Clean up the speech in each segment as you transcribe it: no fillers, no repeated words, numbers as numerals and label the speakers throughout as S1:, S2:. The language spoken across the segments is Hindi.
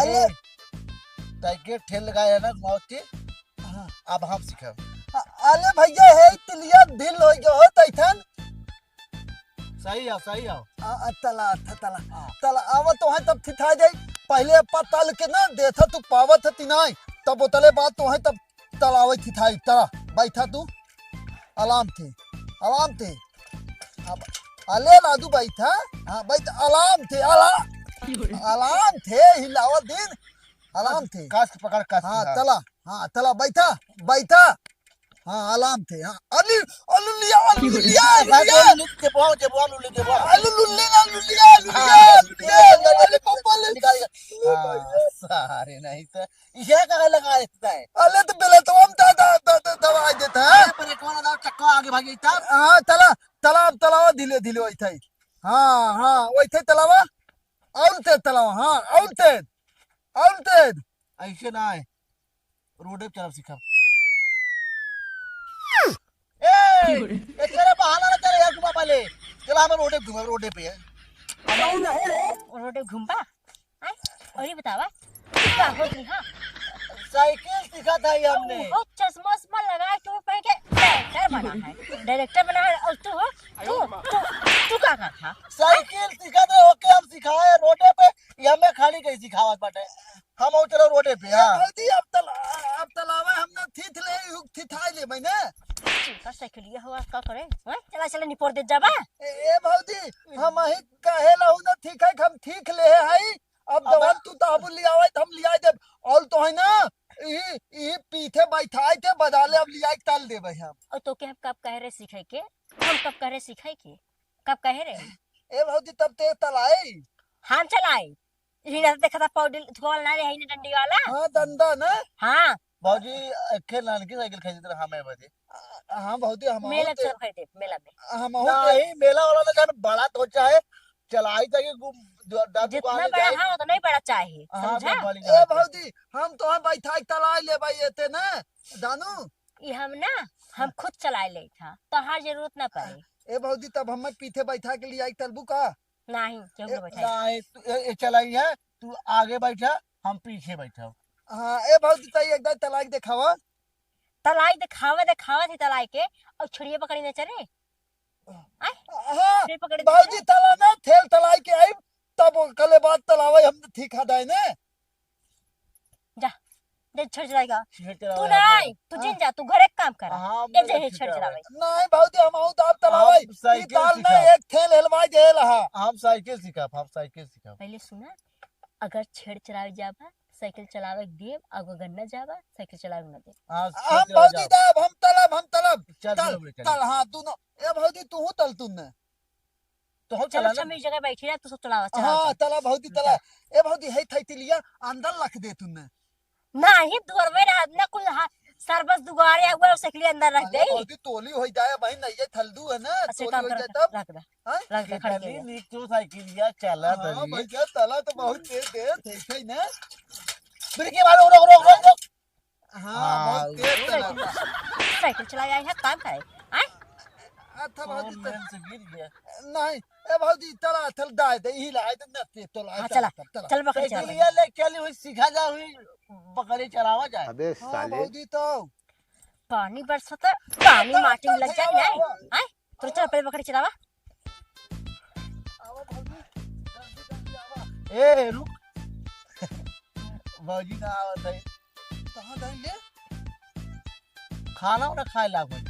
S1: अले
S2: ताके ठेल लगाया ना मौती
S1: हाँ,
S2: अब हम सिखाओ
S1: अले भैया हे तिलिया ढिल हो गयो हो तैथन
S2: सही आओ
S1: तला तला आव तो है तब थिथा जाई पहले पतल के ना देथा तू पावत हती नहीं तब उतले बात तो है तब तलावे थिथाई तला बैठा तू अलार्म थे अब अले लादू बैठा हां बैठ अलार्म थे हिलावा दिन अलार्म थे
S2: कास पकड़ कास
S1: हाँ तला बैठा हाँ अलार्म थे हाँ अली लिया
S2: के पाओ लुल्ली के पाओ
S1: लुलिया अली पापा ले
S2: सारे नहीं तो ये कहाँ लगा देता है
S1: अले तो पहले तो हम दवाई देता है
S2: पर कौन ना चक्का आगे भागी था
S1: हाँ तलावा धीरे वही थे हाँ वही थे तलावा और तेज
S2: ऐसे ना है रोडे पे चला सिखा ये तेरे बहाना ना करे यार तुम पहले चला हम रोडे पे है
S3: रोडे घूमबा और ये बतावा क्या होती हां
S2: साइकिल सिखा था ये हमने
S3: वो चश्मा लगा के पहन के डायरेक्टर बना है और तू क्या था
S2: साइकिल सिखा दे ओके हम सिखाए रोडे पे ये हमें खाली कहीं सिखावत बाटे हम और चलो रोडे पे हां
S1: भाई अब तलावा हमने थिथाई ले मैंने
S3: का साइकिल ये हुआ का करे चला निपोर दे जाबा
S1: ए भौजी हम ही कहे लहू ना ठीक है हम ठीक ले है अब जवान तू ताबू लियावे हम लिया दे और तो है ना ई पीछे बैठाए थे बदाले अब लिया तल देबे हम
S3: और तो के हम कब कह रहे सिखाई के हम कब कह रहे सिखाई के कब कह रहे
S1: ए भौजी तब ते तलाए
S3: हम चलाए इना देखा था पाउडर थोल ना रे है डंडी वाला
S1: हां दंदा ना
S3: हां
S2: बाबूजी खेल नान की साइकिल खरीद रहा हमें बजे
S1: हां भौजी हम
S3: मेला चल खरीदे मेला में
S1: हम
S2: नहीं मेला वाला ना जान बड़ा तो चाहे चलाई चाहिए
S3: जितना बड़ा हां उतना ही बड़ा चाहिए समझा
S1: ए भौजी हम तो हम बैठाई तलाई ले भाई एते ना जानू
S3: ये हम खुद चलाए ले था तो हर जरूरत ना पड़े
S1: ए भौजी तब हम पीछे बैठा के लिए आई तलबू का
S3: नहीं क्यों ना बैठा
S2: नहीं ये चलाई है तू आगे बैठा हम पीछे बैठा
S1: हां ए भौजी तई एकदम तलाई दिखावा
S3: तलाई दिखावा थी तलाई के और छुड़िए पकड़ी न चले
S1: हां भौजी तला ना थेल तलाई के आई तब कले बात तलावे हम ठीक हदाई ने
S3: जा दे छड़ चलाएगा तू नहीं तू जिन जा तू घरे काम कर ए जे छड़ चलावे
S1: नहीं भौजी हम आऊ दाब तलावे ई ताल में एक थेल हलवाई दे रहा
S2: हम साइकिल सिखा
S3: पहले सुना अगर छेड़ चलावे जाबा साइकिल चलावे देव अगर गन्ना जाबा साइकिल चलावे न दे
S1: हम भौजी दाब हम तलब
S2: चल
S1: तल हां दोनों ए भौजी तू तल तुने
S2: तो हम
S3: चलो
S2: चला
S3: अच्छा मेरी जगह बैठी रहा तू सब चलावा
S1: हां तला भौजी तला ए भौजी है थई लिया अंदर रख दे तुने
S3: नहीं दूर में रह ना कुल सरबस दुगारे हुए साइकिल अंदर रख दे
S1: भौजी तोली हो जाए भाई नहीं ये थलदू है ना
S3: अच्छा
S1: तोली
S3: काम
S1: हो
S3: कर
S1: जाए तब
S3: रख दे
S1: हां
S3: रख दे खड़े
S2: खाली नीचे साइकिल या चला
S1: हां भैया तला तो बहुत तेज थे ना
S2: ब्रेक मारो रोक
S1: हां बहुत तेज तला
S3: साइकिल चलाया है काम करे हैं
S1: अच्छा भौजी
S2: से गिर गया
S1: नहीं ए भौजी तला थल दाए दे ही लाए तो न तो
S3: हां चल बकरी
S2: साइकिल
S3: चला
S2: या ले चली हुई सिखा जा हुई बकरी चलावा जाए
S4: अबे
S1: हां
S4: साले
S1: भौजी तो
S3: पानी बरसता पानी माटी में लग जाए नहीं हैं तो चल पहले बकरी चलावा
S1: आवा भौजी जल्दी आवा
S2: ए रुक बाजी ना आवत है
S1: कहां दाई ले
S2: खाना ना खाए लागो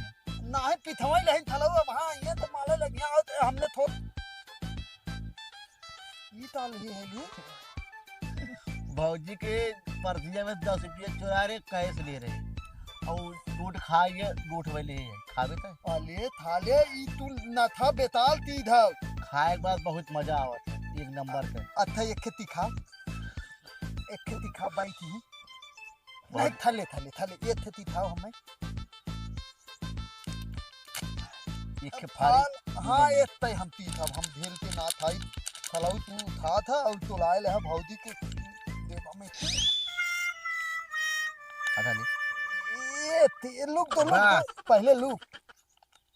S1: नहीं पिथवाई लहन थलवा हां ये तो माले लगिया और हमने थोड़ ये ताल ही है ये
S2: भौजी के पर्चिया में 10 रुपया चुरा रहे कैश ले रहे और लूट खाए लूट वाले खावे था
S1: अले थाले ई तू न था बेताल ती धाव
S2: खाए के बाद बहुत मजा आवत है एक नंबर पे
S1: अच्छा एक खेती खा बाई थी नहीं थले ये खेती था हमें
S2: एक के फाड़ी
S1: हां एक तय हम पी था हम भेल के ना थाई थलाऊ तू था और तो लाए ले भौजी के देवा में
S2: पता नहीं
S1: ये लुक तो पहले लुक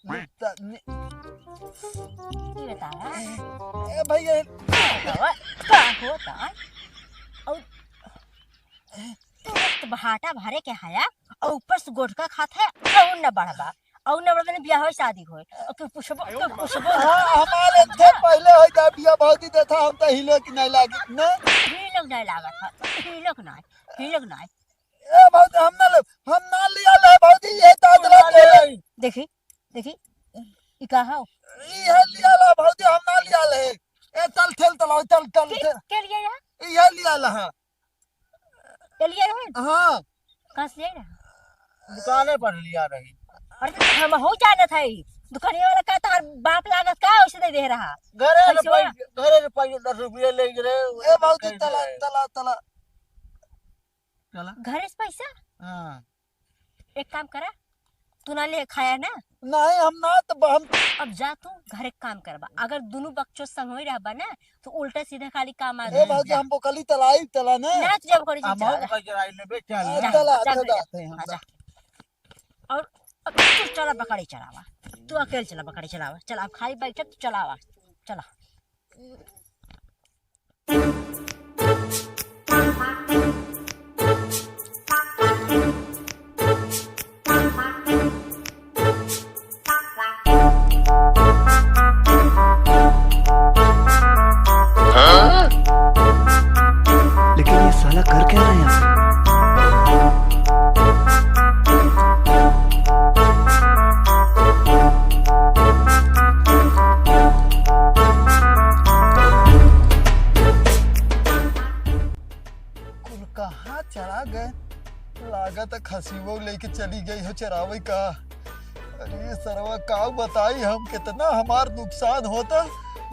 S3: ये बताया
S1: ए भैया
S3: क्या होता है और तो बहाटा भरे के हाया और ऊपर से गोटका खात है और न बढ़बा और न बढ़बा ने ब्याह हो शादी होए और के पूछबो
S1: हमारे थे पहले हो जा बिया भौजी देखा हम तो हिले की नहीं लागी ना
S3: हिलक नहीं लागत है हिलक नहीं
S1: ए भौजी हम ना लिया ले भौजी ये ताजला के
S3: देखी ई कहा हो
S1: ये लिया ला भौजी हम ना लिया ले ए चल खेल चलाओ चल
S3: के लिए या
S1: ये लिया ला
S3: के लिए है
S1: हां
S3: कहां से ले
S2: दुकाने पर लिया रही
S3: अरे हम हो जाना था दुकानिया वाला का तार बाप लागत का उसे दे रहा
S2: घरे रुपये 10 रुपये ले गए
S1: ए भौजी चला
S3: घरे से पैसा
S2: हां
S3: एक काम करा तू ना ले खाया ना
S1: नहीं हम ना तो हम
S3: अब जा तू घर एक काम करबा अगर दोनों बच्चों संग होई रहबा ना तो उल्टा सीधा खाली काम आ
S1: ए भौजी हम बोकली तलाई चला ना
S3: ना तू जब करी
S2: हम का जराई लेबे चल
S1: चला जाते हैं
S3: जा और अब तू चला बकरी चलावा तू अकेले चला बकरी चलावा चल अब खाली बैठ तू चलावा चला
S4: लेकिन ये साला कर क्या रहा है यहाँ पे?
S1: कुल कहाँ चला गए लागत खसीबो लेके चली गई हो चरावे का अरे सरवा का बताई हम कितना हमार नुकसान होता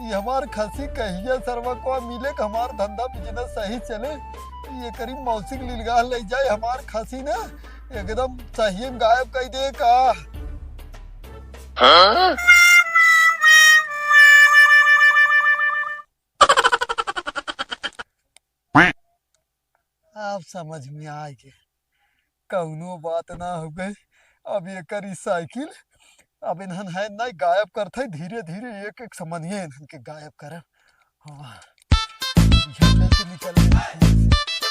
S1: ये हमार खसी कहिए सरवा को मिले कि हमार धंधा बिजनेस सही चले ये करीब मौसिक लीलगा ले जाए हमार खसी ना एकदम सही गायब कर दे का आप समझ में आ गए कौनो बात ना हो गई अब ये करी साइकिल अब इन्हन है नहीं गायब करते धीरे धीरे एक एक समझिए इन्हन के गायब कर हाँ ये लेके निकल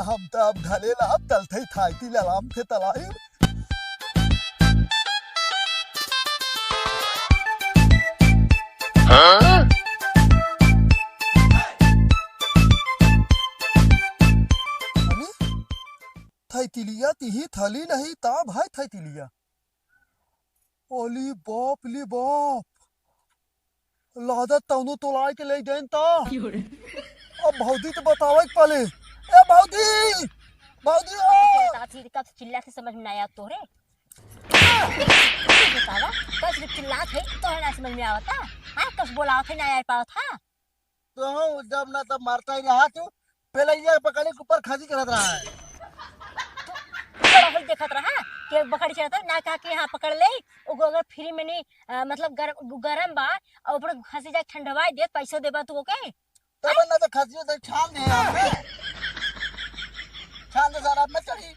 S1: हम तो अब ढले ला अब तलथे थाईती ललाम थे तलाई थैतिलिया तिही थली नहीं ता भाई थैतिलिया ओली बाप ली बाप लादा तौनो तोलाय के ले गए ता अब भौजी तो बतावे पहले ए भौजी भौजी ओ
S3: कब चिल्ला से समझ में ना आया तोरे बतावा कब चिल्ला थे तो ना समझ में आवता हां कब बोला थे ना आ पावा था
S2: तो जब ना तब मारता ही रहा तू पहले ये पकड़ने के ऊपर खाजी करत रहा है
S3: थोड़ा होल देखत रहा कि बकरी चढ़ता ना कहा कि यहां पकड़ ले ओगो अगर फ्री में नहीं मतलब गरम बा और ऊपर खसी जा ठंडवाई दे पैसा देबा तू ओके
S2: तब ना तो खसी तो छान दे हमें छान दे सारा मत चढ़ी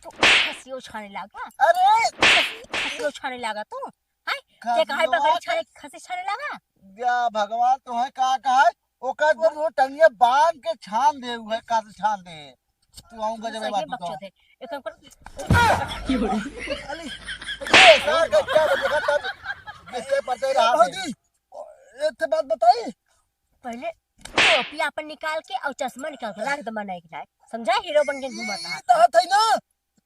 S3: तू खसी छाने लगा
S2: अरे
S3: खसी छाने लगा तू हाय के कहां बकरी छाने खसी छाने लगा
S2: या भगवान तो है का है ओका जब वो टंगिया बांध के छान दे हुए का छान दे तू आऊंगा जब बात
S3: बच्चों थे एक काम कर
S2: अली ये सर का क्या देखा तब किससे पड़ते रहा
S1: भौजी एक बात बताई
S3: पहले टोपी अपन निकाल के और चश्मा निकाल के लाग दमा नहीं खिलाए समझा हीरो बन के घूमत रहा
S1: ता थई ना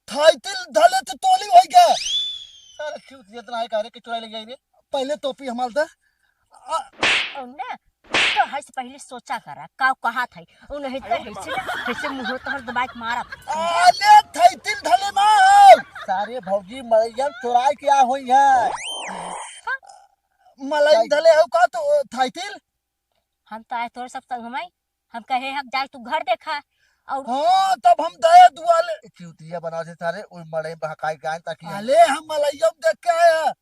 S1: थाईतिल धले तो तोली होई गया
S2: सर क्यों जितना है करे के चुराई ले जाई रे
S1: पहले टोपी हमार दा
S3: और ना तो हर से पहले सोचा करा का कहा था उन ऐसे मुंह तो हर दबाई के मारा
S1: आले थाईतिल धले ना
S2: सारे भौजी मरैया चुराई क्या हुई है
S1: मलाई धले हो का तो थाईतिल
S3: हम तो आए तोर सब संग हमाई हम कहे हम जाए तू घर देखा और
S1: हां तब हम दया दुआले
S2: चूतिया बना से सारे ओई मड़े बहकाई गाय ताकि
S1: आले हम मलैया देख के आया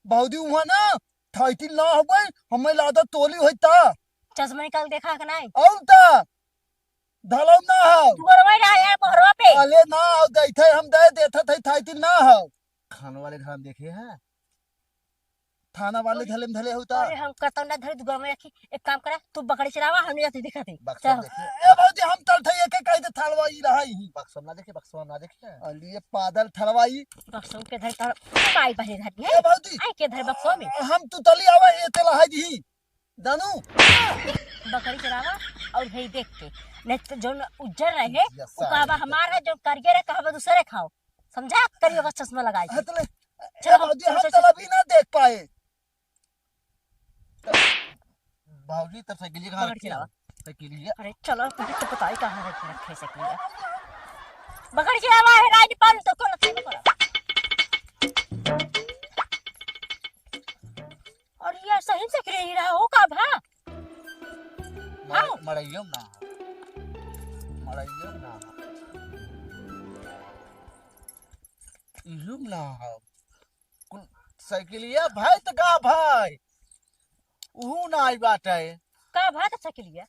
S1: भौजी हुआ ना थाईतिल ना हो गई हमें लादा तोली होता
S3: चश्मा निकाल देखा कि नहीं
S1: और ता धलो ना हो
S3: तू गरवाई रहा यार बहरवा पे
S1: आले ना हो दैथे हम दे देथा थे थाईतिल ना हो
S2: खाने वाले घर देखे हैं
S1: थाना वाले धले में धले होता।
S3: अरे हम कहता ना धरे दुगरा में रखी, एक काम करा तू बकरी चलावा, हम जाते दिखाते।
S2: बक्सम
S3: चल
S2: देखिए,
S1: ए भौजी हम तल ठई के कह दे थलवाई रही।
S2: बक्सम ना देखिए, बक्सम ना देखिए।
S1: अलिए पादल थलवाई।
S3: बक्सों के धर तर माई बहरे धर
S1: ए
S3: है
S1: भौजी
S3: आई के धर बक्सों में
S1: हम तू तली आवा ए तेला है दी जानू।
S3: बकरी चलावा और हे देख के नहीं तो जो उज्जर रहे वो कहबा हमारा जो करगे रहे कहबा दूसरे खाओ, समझा? करियो का चश्मा लगाई
S1: है तले
S3: चलो,
S1: ए भौजी हम तला भी ना देख पाए।
S2: भाजी तब साइकिल कहाँ
S3: बकरी
S2: रखी है?
S3: चलावा।
S2: साइकिल
S3: अरे चलो तुझे तो पता ही कहाँ रखे सकली बकरी चलावा है राज पाल तो कौन से करा। और ये सही से करे ही रहा हो का भा आओ।
S2: मड़ाइयो ना, मड़ाइयो ना, इलुम ना कुल साइकिलिया भाई तो का भाई ऊ ना आई बात है।
S3: का भा तो सकलिया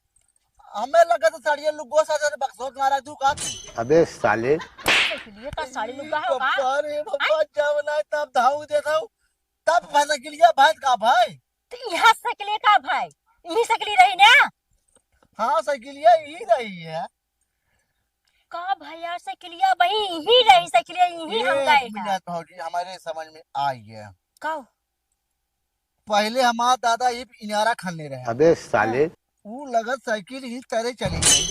S2: हमें लगा तो साड़िया लुगो सा बक्सों मारा तू का
S4: अबे साले
S3: सकलिया का साड़ी लुगा हो का।
S2: अरे बाबा जावना तब धाऊ देता हूं तब साइकिलिया भाई का भाई।
S3: तो यहाँ सकलिया का भाई यही सकली रही ना
S2: हाँ साइकिलिया यही रही है।
S3: का भाई यार सकलिया वही यही रही सकलिया यही हम गए हैं।
S2: मिनट भाजी हमारे समझ में आई है।
S3: का
S2: पहले हमारा दादा ये इनारा खाने रहे,
S4: अबे साले
S2: वो लगत साइकिल ही तरह चली गई।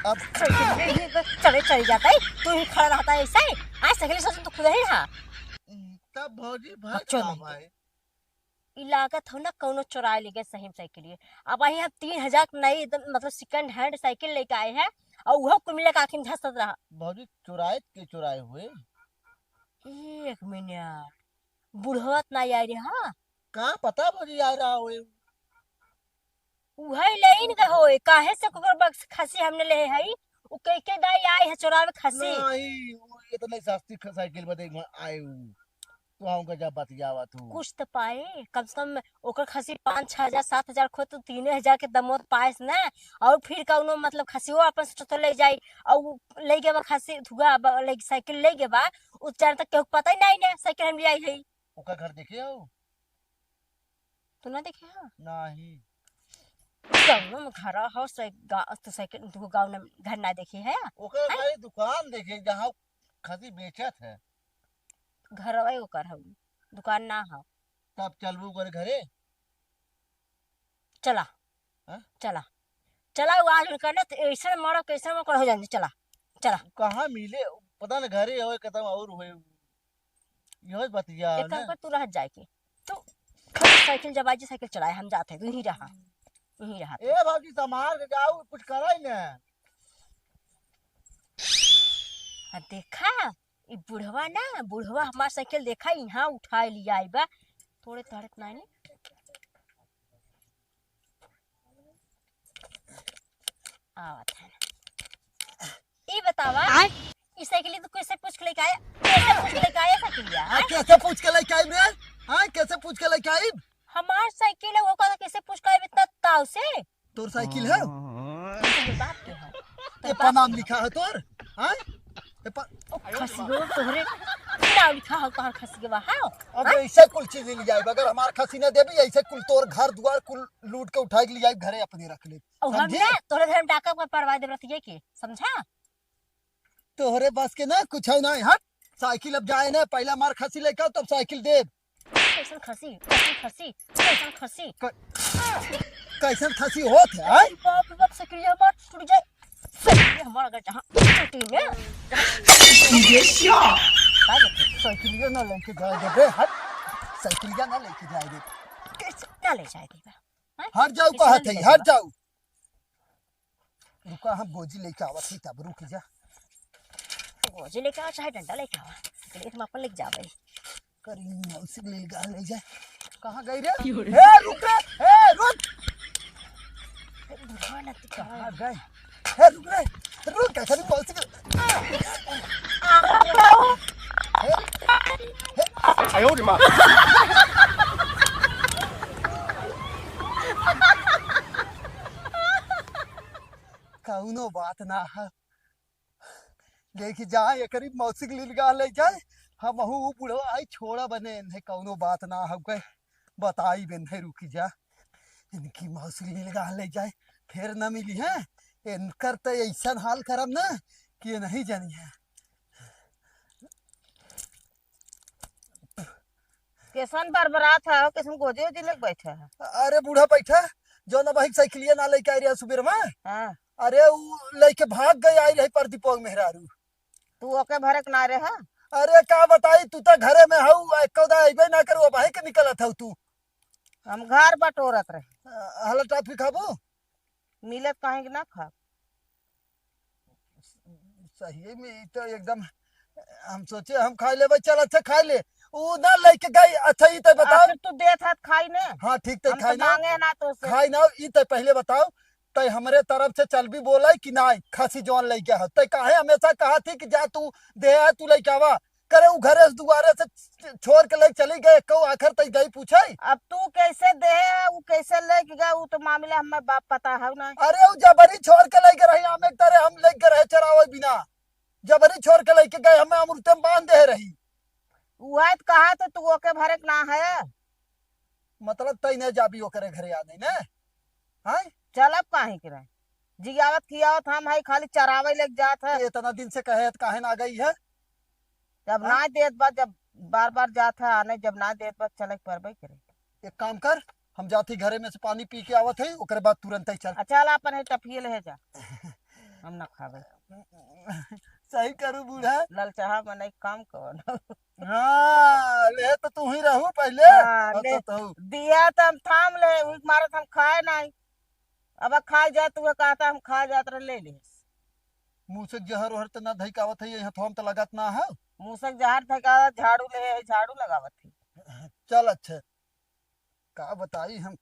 S2: अब
S3: सकलिया यही बस चले चले जाता है तू ही खड़ा रहता है ऐसा ही आज सकली सोच तो खुद ही रहा
S2: तब भौजी भाई
S3: बच्चों
S2: का
S3: नहीं।
S2: भाई
S3: लागत हो ना कौनो चुराए ले गए सही साइकिल ये। अब वही हम 3000 नई मतलब सेकंड हैंड साइकिल लेके आए हैं और वह कुल मिला के आखिर में धसत रहा।
S2: भौजी चुराए के चुराए हुए
S3: एक मिनट बुढ़वत ना आई रे। हाँ
S2: का पता भौजी आ रहा हुए
S3: वही लेन के होए काहे से कोकर बक्स खसी हमने ले हई उ के दाई आए है चुरावे खसी।
S2: नहीं वो ये तो नहीं सस्ती साइकिल बदे आए तू आऊंगा जब बतियावा तू
S3: कुछ तो पाए कम से कम ओकर खसी 5-6 हजार 7 हजार खो तो 3,000 के दमोत पाएस ना। और फिर कौनो मतलब खसियो अपन से तो ले जाई और ले के बा खसी धुआ ले साइकिल ले के बा उस चार तक केहू पता ही नहीं ना साइकिल हम ले आई है।
S2: ओका घर देखे हो
S3: तू ना देखे हां
S2: नहीं
S3: कौनो में घर हो से तो साइकिल तू गांव में घर ना देखी है।
S2: ओका भाई दुकान देखे जहाँ खसी बेचत है
S3: घर वही ओकर हो दुकान ना हो।
S2: तब चलबू कर घरे
S3: चला
S2: हाँ?
S3: चला चला वो आज करना तो ऐसा मारो कैसे में कर हो जाने चला चला
S2: कहाँ मिले पता न घरे हो कदम और हुए यह बतिया
S3: एक काम
S2: ना
S3: कर तू रह जाए के तू खाली साइकिल जब आज साइकिल चलाए हम जाते हैं तू यहीं रहा यहीं रहा।
S2: ए भाभी संभाल के जाओ कुछ कराई ना
S3: देखा ई बुढ़वा ना बुढ़वा हमार साइकिल देखा यहाँ उठा लिया आई बा थोड़े तड़क नहीं आवत है ये बतावा ई साइकिल तो कैसे पूछ के लेके आया कैसे पूछ के लेके आया साइकिल यार
S1: कैसे पूछ के लेके आई रे? हाँ कैसे पूछ के लेके आई?
S3: हमार साइकिल है वो कहता कैसे पूछ के आए इतना ताव से
S1: तोर साइकिल है
S3: ये बात के है
S1: ये पर नाम लिखा है तोर? हाँ ये पर
S3: खसियो तोहरे नाम लिखा हो कहां खसी के बाहर
S1: अब ऐसे कुल चीज ले जाए अगर हमार खसी न देबी ऐसे कुल तोर घर दुआर कुल लूट के उठा के ले जाए घरे अपने रख ले।
S3: और हम
S1: समझी?
S3: ना तोरे घर में डाका का परवाह दे रही है के समझा।
S1: तोहरे बस के ना कुछ है नहीं हट साइकिल अब जाए ना पहला मार खसी लेके आओ तब साइकिल दे।
S3: कैसन खसी कैसन खसी कैसन खसी
S1: कैसन खसी होत है हाँ?
S3: बाप रे बाप साइकिल हमार टूट जाए साइकिल हमार अगर जहां टूटी में
S1: साइकिल ना लेके जाए दे बे हट साइकिल ना लेके जाए दे
S3: कैसे ना ले जाए देगा
S1: हट जाओ कहा थे हट जाओ रुका हम गोजी लेके आवत थी तब रुक जा
S3: गोजी लेके आओ चाहे डंडा लेके आओ लेकिन हम अपन लेके जावे
S1: करी मौसी ले गा ले जाए कहां गई रे ए रुक रे ए रुक
S3: बुढ़वा ना तू
S1: कहां गए ए रुक रे रुक कैसे भी मौसी के कौनो बात ना है देखी जा एकरी मौसी के लिए ले जाए हम हूँ बुढ़वा आई छोड़ा बने नहीं कौनो बात ना हो गए बताई बे नहीं रुकी जा इनकी मौसी लगा ले जाए फिर न मिली है इनकर तो ऐसा हाल करम ना कि ये नहीं जानी है।
S5: कैसन बरबरात है किसन गोजे उजे लग बैठे है।
S1: अरे बूढ़ा बैठा जो ना भाई साइकिलिया ना लेके आई रही सुबह में
S5: हाँ
S1: अरे वो लेके भाग गई आई रही प्रदीपोग मेहरारू।
S5: तू ओके भरक ना रहे है।
S1: अरे का बताई तू तो घरे में हऊ कौदा अबे ना करो भाई के निकलत हऊ तू
S5: हम घर बटोरत रहे
S1: हला टॉफी खाबो
S5: मिलत कहीं कि ना खा।
S1: सही में ई तो एकदम हम सोचे हम खा लेबे चल अच्छा खा ले ऊ ना लेके गई अच्छा ई तो बताओ
S5: आखिर तू देत हाथ खाई ने
S1: हाँ ठीक तो
S5: हम
S1: खाई
S5: तो
S1: ना
S5: मांगे ना तो से
S1: खाई ना ई तो पहले बताओ तय हमरे तरफ से चल भी बोला कि ना खसी जौन लेके आ तय काहे हमेशा कहा थी कि जा तू दे आ तू लेके आवा करे ऊ घरे से दुआरे से छोड़ के ले चली गए कौ आखिर तय गई पूछे
S5: अब तू कैसे दे वो कैसे लेके गया वो तो मामला हमें बाप पता है ना।
S1: अरे ऊ जबरी छोड़ के लेके रही हम एक तरह हम लेके रहे चरावे बिना जबरी छोड़ के लेके गए हमें अमृत में बांध दे रही
S5: वह कहा तो तू ओके भरक ना है
S1: मतलब तय न जाबी ओकरे घरे आ नहीं ना हां
S5: चलब काहे के रहे जियावत कियावत हम है खाली चरावे लग जात है।
S1: इतना दिन से कहे तो काहे ना गई है
S5: जब ना देत बा जब बार बार जात है आने जब ना देत बा चलक परबे करे।
S1: एक काम कर हम जाती घरे में से पानी पी के आवत है ओकरे बाद तुरंत ही चल
S5: अच्छा ला अपन है टफिए ले जा हम ना खावे
S1: सही करू बूढ़ा
S5: लल चाहा में नहीं काम कौन
S1: हाँ ले तो तू ही रहू पहले
S5: हाँ, ले।
S1: अच्छा तो
S5: दिया तो हम थाम ले उस मारत हम खाए नहीं अब खाए जात तू कहता हम खा जात रहे ले ले
S1: मुंह से जहर ओहर तो ना धइकावत है यहाँ थोम तो लगत ना है
S5: मूसक जहर थका झाड़ू ले झाड़ू लगावत थी।
S1: चल अच्छा का बताई हम